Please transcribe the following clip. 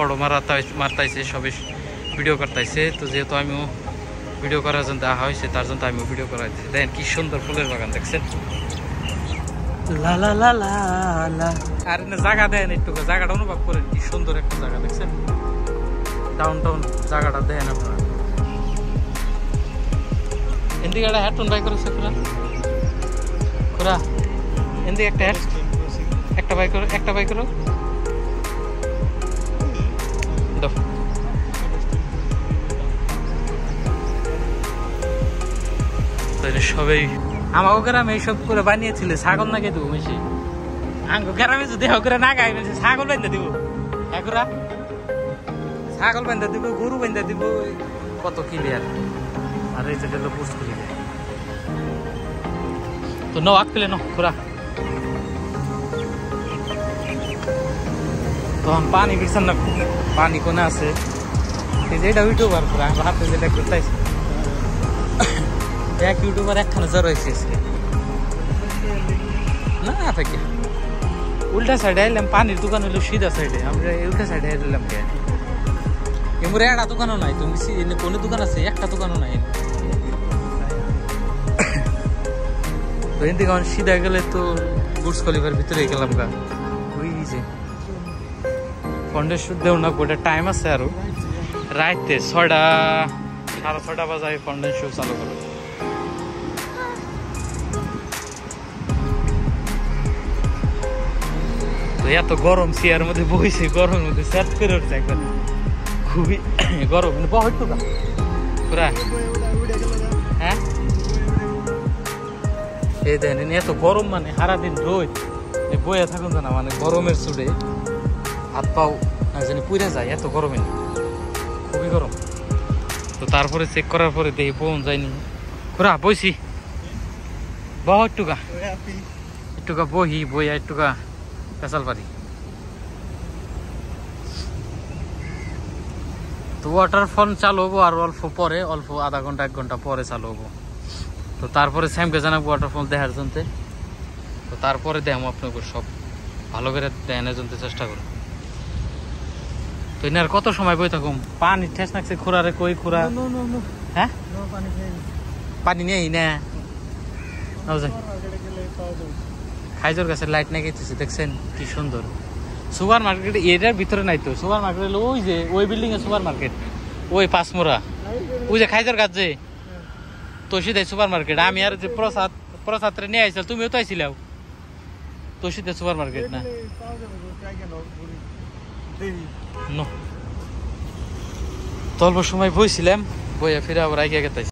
Photo মারতাইছে সবে video করতেছে। তো যেহেতু আমিও ভিডিও করার জন্য দেখা হয়েছে তার জন্য আমিও ভিডিও করাইছি। দেখেন কি সুন্দর ফুলের বাগান দেখছেন। লা লা লা লা লা। আর জায়গা দেন একটু, জায়গাটা অনুভব করেন কি সুন্দর একটা জায়গা দেখছেন। ডাউন টাউন জায়গাটা দেন আপনারা। এদিকে একটা হেডফোন বাই করেছে খোরা এদিকে একটা বাই করো, একটা বাই করো। সবাই আমার গ্রামে এইসব করে বানিয়েছিল ছাগল নাকি দেবো বেশি। আঙ্গ গ্রামে যদি করে না গাই ছাগল বান্ধা দিব, একরা ছাগল বান্ধা দিব, গরু বান্ধা দিব, কত ক্লিয়ার। আর এই যেটা হলো পোস্ট করি তো ন আগ পেলে ন খোরা। তো পানি বিরছেন না, পানি কোনে আছে যেটা ইউটিউবার খোরা হাতে যেটা করতেছে এক ইউটিউবার একখানে জ্বর হয়েছে না থেকে। উল্টা সাইডে আইলাম, পানির দোকান হলো সিধা সাইডে, আমরা উল্টা সাইডে আইলাম কে এমরে একটা দোকানও নাই। তুমি কোনো দোকান আছে? একটা দোকানও নাই। তো এদিকে সিধা গেলে তো বুর্জ খলিফার ভিতরে গেলাম গা। ওই যে ফাউন্ডেশন দেও না, ওটা টাইম আছে আরো রাইতে 6টা 6:30 বাজায় ফাউন্ডেশন চালু করো। এত গরম চেয়ার মধ্যে বইছে, গরমের মধ্যে সেট করে উঠছে একবার, খুবই গরম। বহুত তো পুরা হ্যাঁ এই দেখেন এত গরম, মানে সারাদিন রোদ বইয়া থাকুন না, মানে গরমের চুড়ে হাত পাও জানি পুড়ে যায়, এত গরমে খুবই গরম। তো তারপরে চেক করার পরে দেখি বোন যায়নি খুরা বইছি বহুত একটুকা বহি বইয়া একটুকা পেশাল পারি। তো ওয়াটারফল চালু হবো আর অল্প পরে, অল্প আধা ঘন্টা 1 ঘন্টা পরে চালু হবো। তো তারপরে স্যামকে জানাবো ওয়াটারফল দেখার জন্য। তো তারপরে দেখাবো আপনাকে সব ভালো করে দেখানোর জন্য চেষ্টা করুন। তো এনার কত সময় বই থাকুম, পানি ঠেস নাকছে খোরারে কই খোরা হ্যাঁ পানি নেই না খাইজোর গাছের লাইট না গেছে দেখছেন কি সুন্দর। সুপার মার্কেট এটার ভিতরে নাই তো, সুপার মার্কেট হলো ওই যে ওই বিল্ডিং এ সুপার মার্কেট, ওই পাঁচমোড়া ওই যে খাইজোর গাছ যে তো সিধাই সুপার মার্কেট। আমি আর যে প্রসাদ নিয়ে আইসাল, তুমিও তো আইছিলাও তো সিধে সুপার মার্কেট না তো অল্প সময় বইছিলাম, বইয়া ফিরে আবার আগে গেতাইছি।